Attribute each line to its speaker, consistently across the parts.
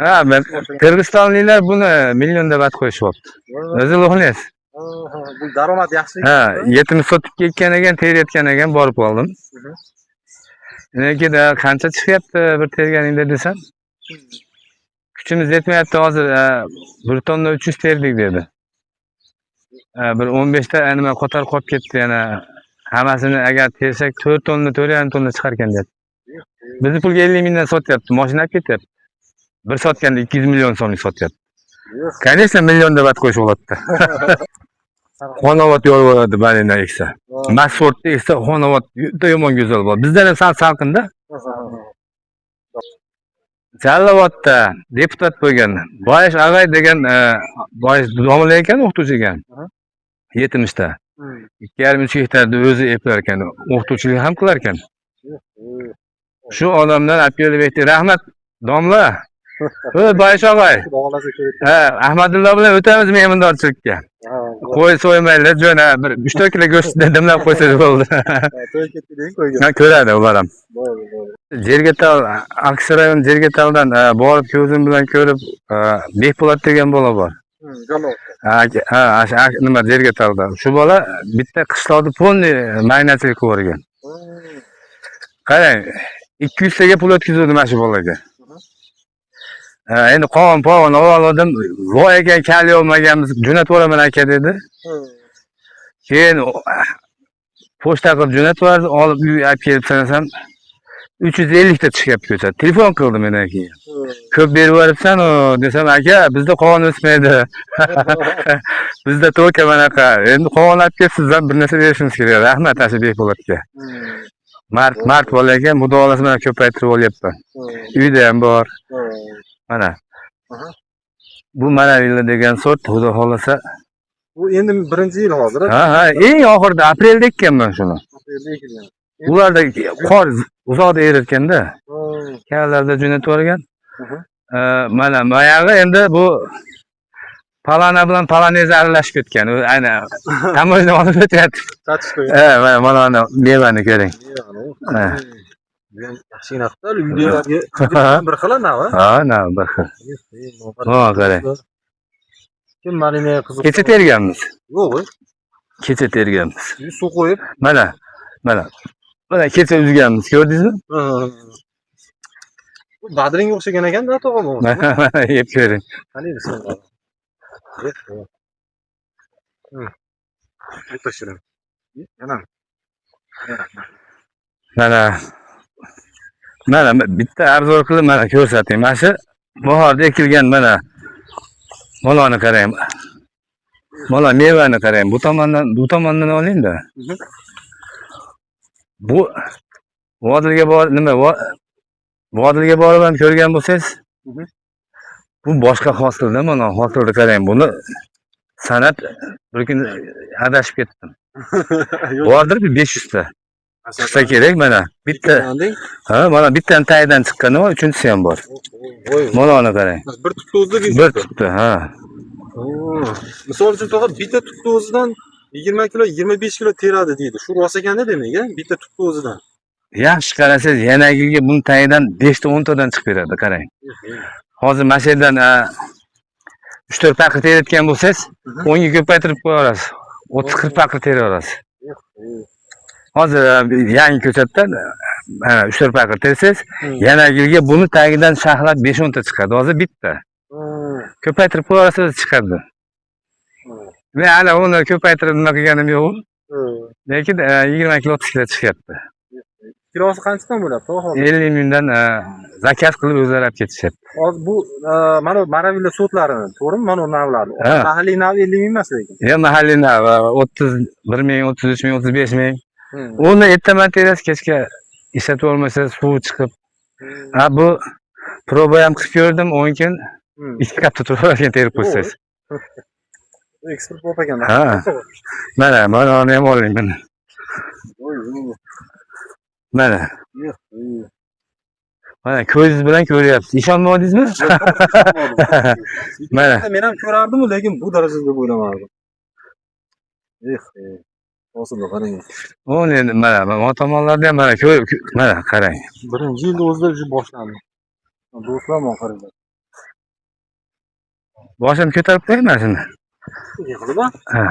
Speaker 1: Ha, men Qirg'izistonliklar buni millionda vat qo'yishyapti. O'zi lo'xnes.
Speaker 2: Bu daromad yaxshi.
Speaker 1: Ha, yetini sotib ketgan ekan, terayotgan ekan, borib qoldim. Lekin qancha chiqyapti bir terganingda desam, kuchimiz yetmayapti hozir, 1 tonna 300 terdik dedi. Bir 15 ta nima qo'tarib qolib ketdi yana. Hammasini agar tersak 4 tonna, 4,5 tonna chiqar ekan dedi. Bizni pulga 50 mingdan sotyapti, mashina olib ketyapti. Bir sotganda 200 million so'mlik sotyapti. Конечно, millionda vat qo'yishib oladi. Xonobod yo'l bo'ladi balina eksa. Masfortda eksa Xonobod juda yomon go'zal bo'ladi. Bizdan ham salqinda. Challovotda deputat bo'lgan. Boyish Ag'ay degan boyish domla ekan, o'qituvchi ekan. 70 ta. 2,5-3 gektarda o'zi eplar ekan, o'qituvchilik ham qilar ekan. Shu odamdan apelibekdi, rahmat domla. Boyish Ag'ay. Ha, Ahmadullo bilan o'tamiz memondorchilikka. Qo'y so'ymaylar, jo'na bir 3-4 kilo go'shtni dimlab qo'ysa bo'ldi.
Speaker 2: To'y ketdi-deng qo'ygan.
Speaker 1: Ha, ko'radi ular ham. Jergatal, Aksiy rayon Jergataldan borib ko'zim bilan ko'rib, Bekpo'lat degan bola bor. Ha, nima Jergatalda. Shu bola bitta qishloqda polni maynachilik qilgan. Qarang, 200 taga pul o'tkazdi mana shu bolaga. Endi qon oldim, voy ekan kali olmaganmiz, jo'natib yuboraman aka dedi. Keyin pochta qilib jo'natib yubordi, olib uyga olib kelib sanasam 350 ta chiqyapti ko'cha. Telefon qildim mendan keyin. Ko'p berib yuboribsan-ku desam, aka, bizda qon o'smaydi. Bizda to'ka manaqa. Endi qon olib kelibsiz-dan bir narsa berishimiz kerak. Rahmat Ashibek Po'latga. Mart bola ekan, mudolasi bilan ko'paytirib olyapman. Uyda ham bor. Mana. Bu Maravilla degan sort, xudo xolasa.
Speaker 2: Bu endi birinchi yil hozir.
Speaker 1: Ha, eng oxirida aprelda ekkanman shuni.
Speaker 2: Aprelda ekilgan.
Speaker 1: Ularda qor uzoqda eritganda, kalalarda jo'natib yuborgan. Mana boyag'i endi bu palana bilan palanez aralashib ketgan. U ayni tamoyilni olib o'tyapti.
Speaker 2: Satish qo'ygan.
Speaker 1: Ha, mana mevani ko'ring. Ha.
Speaker 2: Bu ham yaxshigina qildi. Uydagilarga bir xil navi.
Speaker 1: Ha, navi bir xil. Ha, qarang.
Speaker 2: Kim malina qiziq.
Speaker 1: Kecha terganmiz.
Speaker 2: Yo'q.
Speaker 1: Kecha terganmiz.
Speaker 2: Suv qo'yib.
Speaker 1: Mana. Mana kecha uzganmiz, ko'rdingizmi?
Speaker 2: Bu badringga o'xshagan ekan-da, tog'am.
Speaker 1: Mana yeb ko'ring.
Speaker 2: Qani bismillah. Aytashim. Yana.
Speaker 1: Mana bitta arzor qilib mana ko'rsatayım. Mana shu bahorda ekilgan mana moloni qarang. Mola mevani qarang. Bu tomondan oling-da. Bu vodilga vodilga borib ham ko'rgan bo'lsangiz, bu boshqa hosilda, mana hosilda qarang. Buni san'at bir kun adashib ketdim. Bordir 500 ta. Chiqsa kerak mana. Bitta. Ha, mana bittaning tagidan chiqqani bor, uchinchisi ham bor. Moloni qarang.
Speaker 2: Bir tutda o'zida
Speaker 1: bir tutda, ha.
Speaker 2: Misol uchun tog'a bitta tutda o'zidan 20 kilo, 25 kilo teradi deydi. Shu rost ekanda demak, bitta tutda o'zidan.
Speaker 1: Yaxshi qarasangiz, yanagiga buni tagidan 5 ta 10 tadan chiqib beradi, qarang. Hozir mana shu yerdan 3-4 paqir terayotgan bo'lsangiz, 10 ga ko'paytirib qo'yasiz. 30-40 paqir teray olasiz. Hozir yangi ko'chatdan 3-4 paqir tersangiz, yanagiga buni tagidan shaxlab 5-10 ta chiqadi. Hozir bitta. Ko'paytirib qo'yasiz, chiqadi. Men hali uni ko'paytirib nima qilganim yo'q. Lekin 20 kilo 30 kilo chiqyapti.
Speaker 2: Kilosi qanchadan bo'ladi?
Speaker 1: 50 mingdan zakaz qilib o'zlari olib ketishyapti.
Speaker 2: Hozir bu mana Maravilla sotlarini, to'g'rimi? Mana navlari. Mahalliy nav 50 ming emas lekin.
Speaker 1: Mahalliy nav 31 ming, 33 ming, 35 ming. Uni ertaman terasiz, kechga ishlatib olmasa suv chiqib. Bu proba ham qilib ko'rdim, 10 kun 2 qatta turib ekan terib qo'ysangiz.
Speaker 2: Eksport bo'lib ekan.
Speaker 1: Ha. Mana uni ham oling mana. Mana ko'zingiz bilan ko'ryapsiz. Ishonmadingizmi? Mana.
Speaker 2: Men ham ko'rardim, lekin bu darajada deb o'ylamadim. Hosilni qarang.
Speaker 1: Uni endi mana tomonlarda ham mana qarang.
Speaker 2: Birinchi yilda o'zida boshlandi. Do'stlar, qaranglar.
Speaker 1: Boshini ko'tarib qo'yman shuni.
Speaker 2: Yig'ilma.
Speaker 1: Ha.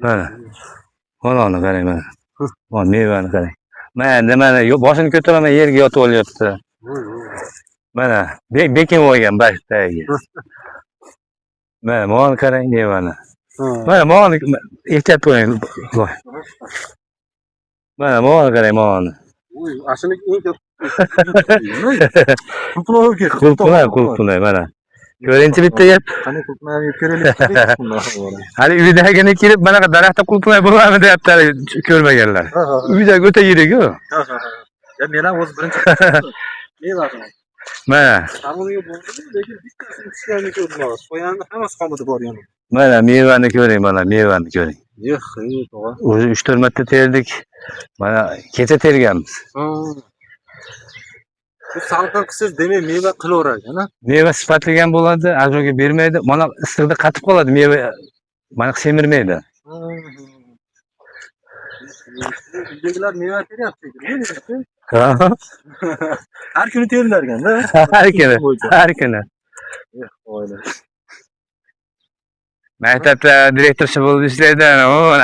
Speaker 1: Mana. Mana qarang mana. Mana mevani qarang. Mana boshini ko'taraman yerga yotib olyapti. Mana bekin olgan boshidagi. Mana qarang mevani. Mana ehtiyot bo'ling. Mana qarang mana.
Speaker 2: Aslida eng ko'p
Speaker 1: Qulpunay mana. Ko'ringchi bitta gap.
Speaker 2: qani qulpunay ko'raylik.
Speaker 1: Hali uydagini kelib bunaqa daraxtda qulpunay bo'ladimi deyapti ko'rmaganlar. Uydagi o'ta yirik-ku.
Speaker 2: Ya men ham o'z birinchi meva.
Speaker 1: Mana.
Speaker 2: Hammaga bo'ldi, lekin bittasini tushganini ko'rdim. Qo'yanni hammasi qomida bor yana.
Speaker 1: Mana mevani ko'ring, mana mevani ko'ring.
Speaker 2: Yo'q, to'g'ri.
Speaker 1: O'zi 3-4 marta terdik. Mana kecha terganmiz.
Speaker 2: Bu salqin qilsangiz demak meva qilaverar ekan-a?
Speaker 1: Meva sifatli ham bo'ladi, ajoga bermaydi. Mana issiqda qatib qoladi meva. Mana semirmaydi.
Speaker 2: Uydagilar meva teryapti.
Speaker 1: Ha.
Speaker 2: Har kuni terilar ekan-da.
Speaker 1: Har kuni. Maktabda direktorcha bo'lib ishlaydi.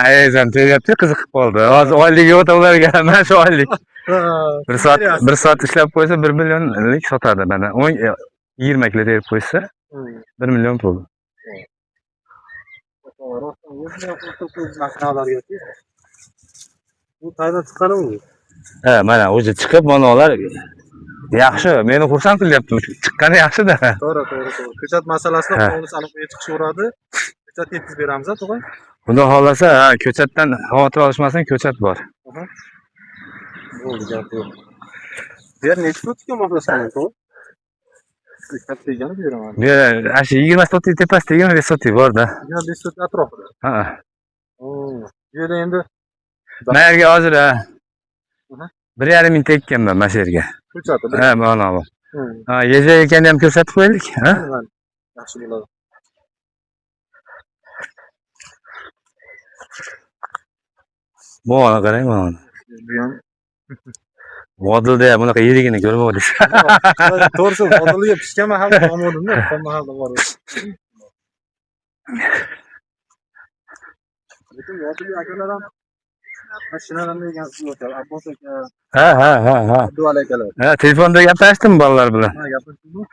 Speaker 1: Ayazam teryapti, qiziqib qoldi. Hozir oyligi o'ta ularga, mana shu oylik. Bir soat ishlab qo'ysa 1 millionlik sotadi. Mana 20 kilo terib qo'ysa 1 million pul.
Speaker 2: Bu qayerdan chiqqanimi?
Speaker 1: Ha, mana o'zi chiqib mana ular yaxshi. Meni xursand qilyapti. Chiqqani yaxshi-da.
Speaker 2: To'g'ri. Ko'chat masalasida qonun aniqga chiqishaveradi. Ko'chat yetkazib beramiz-a, to'g'ri?
Speaker 1: Xudo xolasa, ko'chatdan xavotir olishmasin, ko'chat bor.
Speaker 2: Bo'ldi, gap yo'q. Bu yer necha sotiga moslashgan to'g'ri? Ko'chat degani beraman.
Speaker 1: Bu yer 20 sotik tepasida 25 sotik bor-da.
Speaker 2: 25 sotik atrofida.
Speaker 1: Ha.
Speaker 2: Bu yerda endi
Speaker 1: mana yerga hozir 1,5 ming tekkanman mana shu yerga.
Speaker 2: ko'chatda.
Speaker 1: Ha, mana bu. Ha, yeja ekanini ham ko'rsatib qo'yaylik, ha?
Speaker 2: Yaxshi bo'ladi.
Speaker 1: Mana qarang, mana.
Speaker 2: Bu ham
Speaker 1: Vodilda bunaqa yirigini ko'rmadik.
Speaker 2: to'g'risi vodilga pishgan mahalda olmadim-da, qolgan mahalda bor. Lekin vodilga akalar ham mashinadan degan so'zlar, Abbos aka.
Speaker 1: Ha.
Speaker 2: Abdul akalar.
Speaker 1: Ha, telefonda gaplashdim bolalar bilan.
Speaker 2: Ha, gapirdingmi?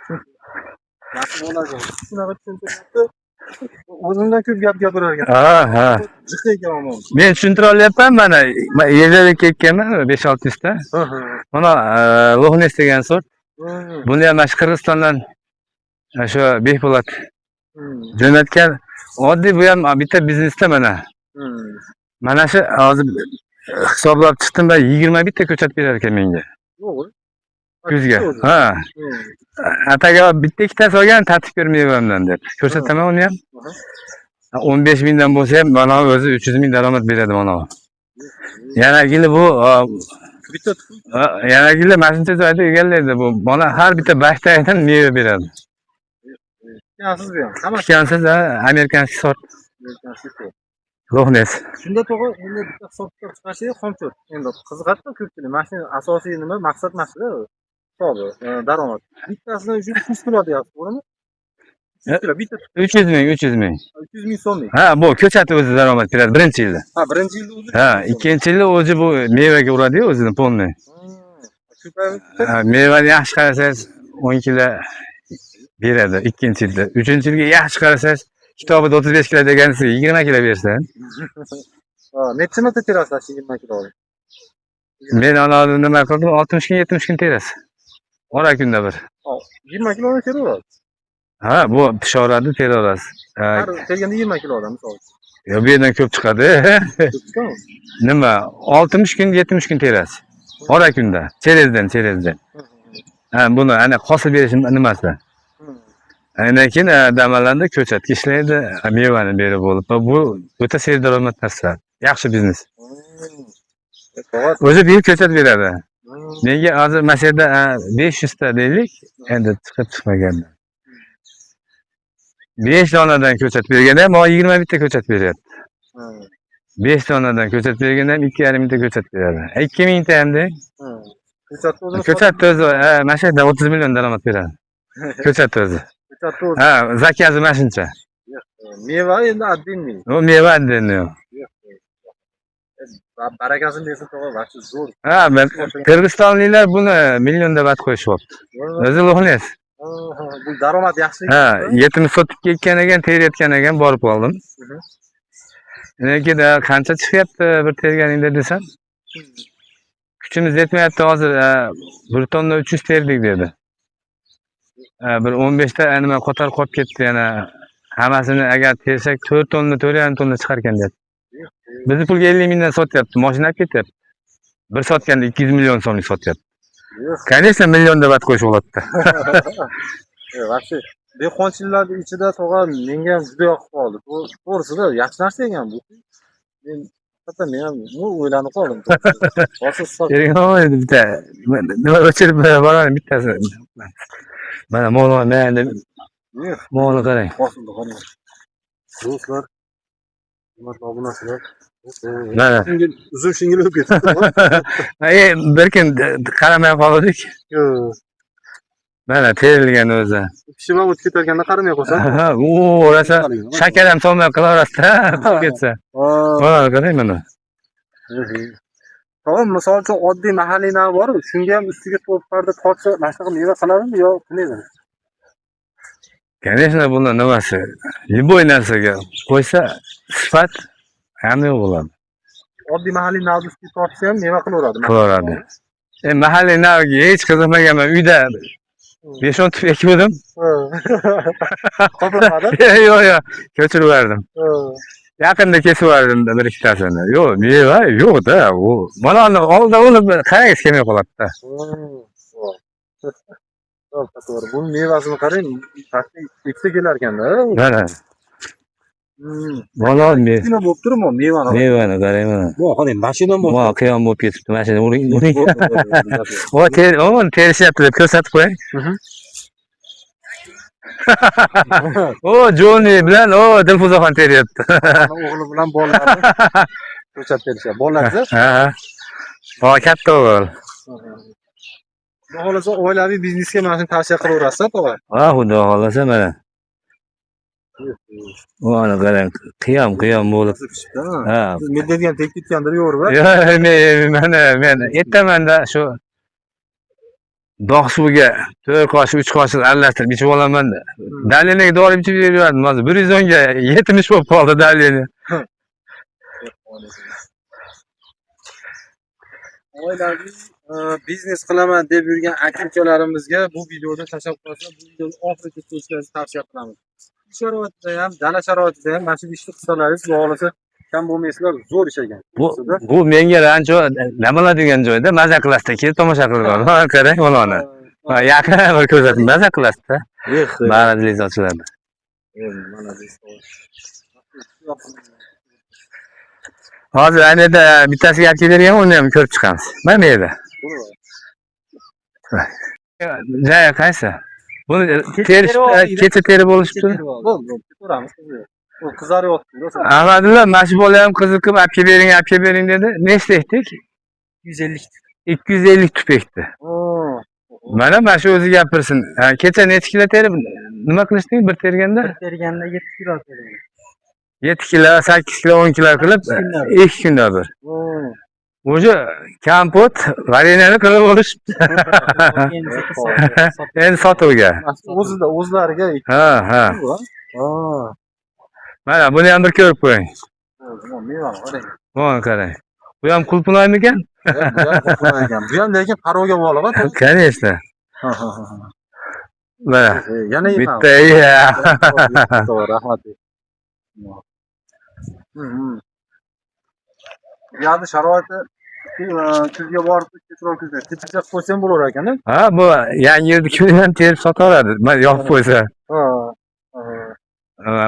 Speaker 2: Yaxshi bo'larkan. Shunaqa tushuntiryapti. O'zimdan ko'p gap gapirar ekan.
Speaker 1: Ha.
Speaker 2: Jiqqa ekan.
Speaker 1: Men tushuntira olyapman mana yejaga ketganman 5-6 ta. Mana Loxnes degan sort. Buni ham mana Qirg'izistondan shu Behbulat jo'natgan. Oddiy bu ham bitta biznesda mana. Mana shu hozir hisoblab chiqdim va 20 bitta ko'chat berar ekan menga.
Speaker 2: Yo'q.
Speaker 1: Kuzga. Ha. Ataga bitta ikkita solgan tatib ko'r mevamdan deb. Ko'rsataman uni ham. 15 mingdan bo'lsa ham mana o'zi 300 ming daromad beradi mana. Yana gili bu
Speaker 2: Bitta
Speaker 1: yana gili mana shuncha joyda egallaydi bu. Mana har bitta bakteriyadan meva beradi.
Speaker 2: yaxsiz bu ham. Hamma
Speaker 1: Tikansiz amerikanskiy sort. Loxnes.
Speaker 2: shunda to'g'ri endi bitta hisobga chiqarsak xomchot. Endi qiziqadi ko'pchilik. Mashina asosiy nima maqsad mashina hisobi, daromad. Bittasini uchun 3 kilo deyapti, to'g'rimi? 3 kilo bitta
Speaker 1: 300 ming.
Speaker 2: 300 ming so'mlik.
Speaker 1: Ha, bu ko'chat o'zi daromad beradi birinchi yilda.
Speaker 2: Ha, birinchi yilda o'zi.
Speaker 1: Ha, ikkinchi yilda o'zi bu mevaga uradi-yu o'zini polni. Ha, mevani yaxshi qarasangiz 10 kilo beradi ikkinchi yilda. Uchinchi yilga yaxshi qarasangiz kitobida 35 kilo degansiz 20 kilo bersan.
Speaker 2: Ha, necha marta terasiz 20 kilo?
Speaker 1: Men ana nima qildim? 60 kun 70 kun terasiz. Ora kunda bir.
Speaker 2: 20 kiloni teraveradi.
Speaker 1: Ha, bu pishoradi, teraverasiz.
Speaker 2: Har kelganda 20 kilodan misol.
Speaker 1: Yo, bu yerdan ko'p chiqadi. Nima? 60 kun 70 kun terasiz. Ora kunda, cherezdan. Ha, buni ana hosil berish nimasi? Undan keyin damalanda ko'chatga ishlaydi, mevani berib bo'lib. Bu o'ta serdaromad narsa. Yaxshi biznes. O'zi bir ko'chat beradi. Menga hozir mana shu yerda 500 ta deylik, endi chiqib chiqmaganda. 5 donadan ko'chat berganda ham 20 bitta ko'chat beryapti. 5 donadan ko'chat berganda ham 2,5 mingta ko'chat beradi. 2 mingta hamda. Ko'chat o'zi mana shu yerda 30 million daromad beradi. Ko'chat o'zi.
Speaker 2: katta o'zi.
Speaker 1: Ha, zakazi mana shuncha.
Speaker 2: Meva endi отдельный.
Speaker 1: U meva deniyor.
Speaker 2: Barakasini bersin tog'a, vaqti zo'r.
Speaker 1: Ha, ben Qirg'izistonliklar buni millionda vat qo'yishyapti. O'zi lo'g'nes.
Speaker 2: Bu daromad yaxshi.
Speaker 1: Ha, yetini sotib ketgan ekan, terayotgan ekan, borib qoldim. Lekin qancha chiqyapti bir terganingda desam, kuchimiz yetmayapti hozir, 1 tonna 300 terdik dedi. Bir 15 ta nima qo'tarib qolib ketdi yana. Hammasini agar tersak 4 tonna, 4,5 tonna chiqar ekan dedi. Bizni pulga 50 mingdan sotyapti, mashina olib ketyapti. Bir sotganda 200 million so'mlik sotyapti. Конечно, millionda vat qo'yishib oladi.
Speaker 2: Vaqti dehqonchiliklarning ichida tog'a menga ham juda yoqib qoldi. To'g'risida yaxshi narsa ekan bu. Men hatto men ham o'ylanib qoldim.
Speaker 1: Tergov bitta nima o'chirib boraman bittasi. Mana mo'g'ul men deb mo'g'ul qarang.
Speaker 2: Do'stlar, hurmatli obunachilar.
Speaker 1: Mana.
Speaker 2: Uzun shingil o'tib ketdi.
Speaker 1: Bir kun qaramay qoldik. Mana terilgan o'zi.
Speaker 2: Pishib o'tib ketarganda qaramay qolsa.
Speaker 1: U rosa shakar ham solmay qilaverasizda, chiqib ketsa. Mana qarang mana.
Speaker 2: Tamam, misol uchun oddiy mahalliy nav bor, shunga ham ustiga to'plarda tortsa, mana shunaqa meva qiladimi yo qilmaydi?
Speaker 1: Конечно, buni nimasi? Любой narsaga qo'ysa, sifat hamma bo'ladi.
Speaker 2: Oddiy mahalliy navni ustiga tortsa ham meva qilaveradi.
Speaker 1: Qilaveradi. Mahalliy navga hech qiziqmaganman. Uyda 5-10 tup ekdim.
Speaker 2: Qoplamadi?
Speaker 1: Yo'q, ko'chirib yubordim. Yaqinda kesib yubordim bir ikkitasini. Yo'q, meva yo'q-da. U mana oldin uni qarangiz kelmay qoladi-da.
Speaker 2: To'g'ri. Bu mevasini qarang, pastda eksa kelar ekanda.
Speaker 1: Mana. Mana
Speaker 2: meva bo'lib turibmi mevani?
Speaker 1: Mevani qarang mana.
Speaker 2: Bu qarang, mashina bo'lib.
Speaker 1: Mana qiyom bo'lib ketibdi. Mashina uring. O, terishyapti deb ko'rsatib qo'ying. O, Joni bilan Dilfuzaxon teryapti.
Speaker 2: O'g'li bilan bolalarni ko'rsatib berishyapti. Bolalarni?
Speaker 1: Ha. Katta o'g'il.
Speaker 2: Xudo xolasa oilaviy biznesga mana shuni tavsiya qilaverasiz, tog'a.
Speaker 1: Ha, xudo xolasa mana. Mana qarang, qiyom bo'lib. Ha.
Speaker 2: Medvedgan tek ketgandir yo'q, va?
Speaker 1: Yo'q, men aytaman-da shu dog' suviga 4 qoshiq, 3 qoshiq aralashtirib ichib olaman-da. Dalinaga dori ichib yuraverdim. Hozir 110 ga 70 bo'lib qoldi dalina.
Speaker 2: Oilaviy biznes qilaman deb yurgan aka-ukalarimizga bu videoda tashabbus qilsa, bu videoni oxirigacha ko'rishni tavsiya qilamiz. Sharoitda ham, dala sharoitida ham mana shu ishni qilsalaringiz, xudo xolasa kam bo'lmaysizlar, zo'r ish ekan.
Speaker 1: Bu menga rancho nima degan joyda maza qilasizda, kelib tomosha qilib oladi. Ha, qarang bolani. Ha, yaqin bir ko'rsatib maza qilasizda. Mana dilizochilarda.
Speaker 2: Mana
Speaker 1: Hozir anada bittasiga olib kelgan, uni ham ko'rib chiqamiz. Mana bu yerda. Joyi qaysi? Buni kecha terib olishibdi.
Speaker 2: Bo'ldi, ko'ramiz. O qizaryapti.
Speaker 1: Ahmadullo, mana shu bola ham qiziqib, olib kelib bering dedi. Nechta ekdik?
Speaker 2: 250.
Speaker 1: 250 tup ekdi. Mana shu o'zi gapirsin. Kecha necha kilo terib nima qilishding bir terganda?
Speaker 2: Bir terganda 7 kilo terdim.
Speaker 1: 7 kilo, 8 kilo, 10 kilo qilib 2 kunda bir. O'sha kompot vareniyani qilib olishibdi. Endi sotuvga.
Speaker 2: O'zlariga.
Speaker 1: Ha. Mana buni ham bir ko'rib qo'ying.
Speaker 2: Mevani qarang.
Speaker 1: Mana qarang. Bu ham qulpunoymikan?
Speaker 2: Bu ham lekin paroga bog'liq-a?
Speaker 1: Конечно. Mana.
Speaker 2: Yana
Speaker 1: bitta.
Speaker 2: Rahmat. Yo'qni sharoiti kuzga borib kechroq kuzda kechikib qo'ysam bo'lar ekan-a?
Speaker 1: Ha, bu yangi yerni kim ham terib sotaveradi. Mana yoqib qo'ysa.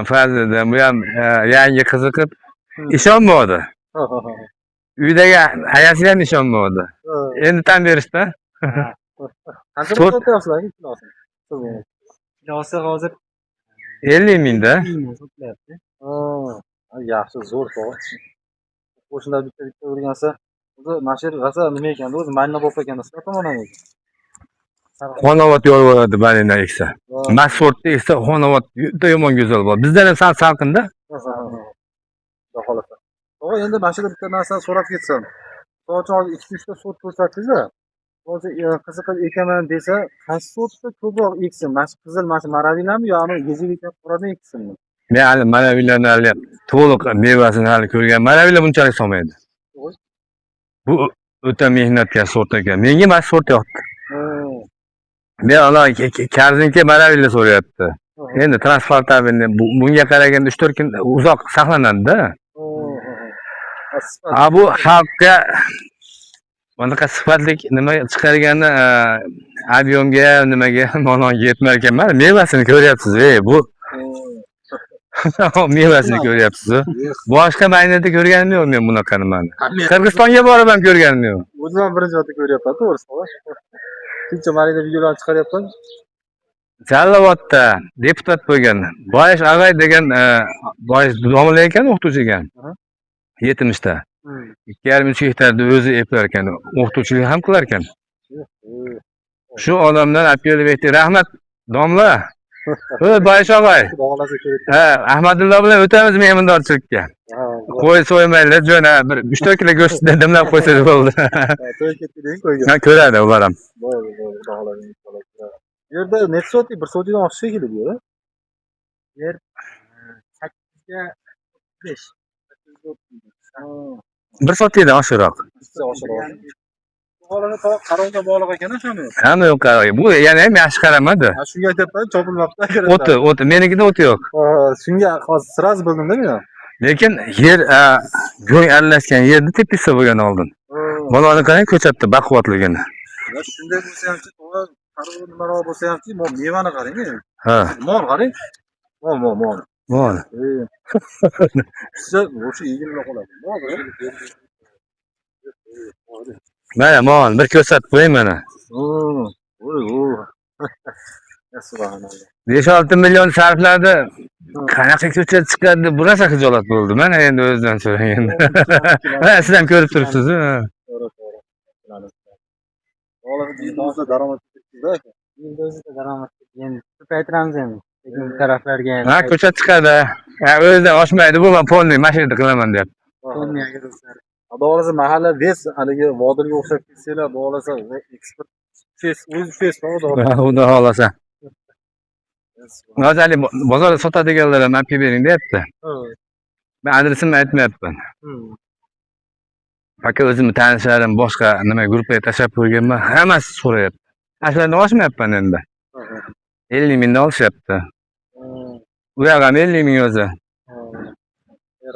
Speaker 1: Fazlidan bu ham yangi qiziqib ishonmadi. Uydagi hayasi ham ishonmadi. Endi tan berishdi.
Speaker 2: Qancha sotyapsizlar kilosi? Kilosi hozir
Speaker 1: 50 mingda.
Speaker 2: Yaxshi, zo'r to'g'ri. Qo'shnilar bitta o'rgansa, o'zi mashhur g'asa nima ekan, o'zi mayna bo'lib ekan, tomondan o'zi.
Speaker 1: Xonobod yo'l bo'ladi Balindan eksa. Mahsulotda eksa Xonobod juda yomon go'zal bo'ladi. Bizdan ham sal salqinda.
Speaker 2: Xudo xolasa. Tog'a, endi mana shu yerda bitta narsani so'rab ketsam. Hozir 2-3 ta sort ko'rsatdingiz-a? Hozir qiziqib ekaman desa, qaysi sortda ko'proq eksin? Mana shu qizil, mana shu maravilami yo ani yeziga qoradan eksinmi?
Speaker 1: Men hali maravillarni hali to'liq mevasini hali ko'rgan. Maravillar bunchalik solmaydi. Bu o'ta mehnatkash sort ekan. Menga mana shu sort yoqdi. Men ana karzinka maravilla so'rayapti. Endi transportabilni bunga qaraganda 3-4 kun uzoq saqlanadi-da. Bu xalqqa bunaqa sifatli nima chiqargani aviomga nimaga malonga yetmar ekan. Mana mevasini ko'ryapsiz, bu mevasini ko'ryapsiz. Boshqa maynada ko'rganim yo'q men bunaqa nimani. Qirg'izistonga borib ham ko'rganim yo'q.
Speaker 2: O'zim ham birinchi marta ko'ryapman, to'g'risi. Shuncha marida videolar chiqaryapman.
Speaker 1: Jallovotda deputat bo'lgan Boyish Ag'ay degan Boyish domla ekan, o'qituvchi ekan. 70 ta. 2,5 gektarda o'zi eplar ekan, o'qituvchilik ham qilar ekan. Shu odamdan apelib aytdi, rahmat domla. Boyish Ag'ay. Ahmadullo bilan o'tamiz mehmondorchilikka. Qo'y so'ymaylar, jo'na bir 3-4 kilo go'sht dimlab qo'ysa bo'ldi.
Speaker 2: To'y ketding qo'ygan.
Speaker 1: Ha, ko'radi ular ham.
Speaker 2: Bo'ldi, bu yerda necha soat, bir soatdan oshiq shekilli bu. Yer 8 ga 5.
Speaker 1: Bir soatdan oshiqroq.
Speaker 2: Holini to'g'ri qarovga bog'liq ekan o'shani.
Speaker 1: Hamma yo'q qarov. Bu yana ham yaxshi qaramadi.
Speaker 2: Shunga aytyapman, chopilmabdi.
Speaker 1: O'ti, menikida o'ti yo'q.
Speaker 2: Shunga hozir sraz bildim-da men.
Speaker 1: Lekin yer go'ng aralashgan yerda tepisa bo'lgan oldin. Bolani qarang ko'chatda baquvvatligini.
Speaker 2: Shunday bo'lsa hamchi, to'g'ri qarov nimaroq bo'lsa hamchi, mevani qarang.
Speaker 1: Ha.
Speaker 2: Mol qarang. Mol.
Speaker 1: Mol.
Speaker 2: Siz o'sha yigitlar qoladi.
Speaker 1: Mana mol bir ko'rsatib qo'ying mana.
Speaker 2: Subhanalloh.
Speaker 1: 5-6 million sarfladi. Qanaqa ko'chat chiqadi? Bu narsa hijolat bo'ldi. Mana endi o'zidan so'rang endi. Ha, siz ham ko'rib turibsiz.
Speaker 2: To'g'ri. Hozir daromad chiqdi-da. Endi o'zida daromad endi ko'paytiramiz endi. Lekin bu taraflarga
Speaker 1: Ha, ko'chat chiqadi. Ha, o'zidan oshmaydi, bu men polniy mashinada qilaman deyapti.
Speaker 2: Polniy agarlar. Bo'lsa mahalla ves haligi vodilga o'xshab ketsanglar, bo'lsa eksport o'z
Speaker 1: Xudo xolasa. Hozir bozorda sotadiganlar ham olib bering deyapti. Men adresimni aytmayapman. Faqat o'zimni tanishlarim boshqa nima gruppaga tashlab qo'yganman, hammasi so'rayapti. Ashlardan oshmayapman endi. 50 mingdan olishyapti. U yoq ham 50 ming o'zi.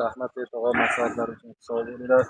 Speaker 2: Rahmat, tog'a, maslahatlar uchun sog' bo'linglar.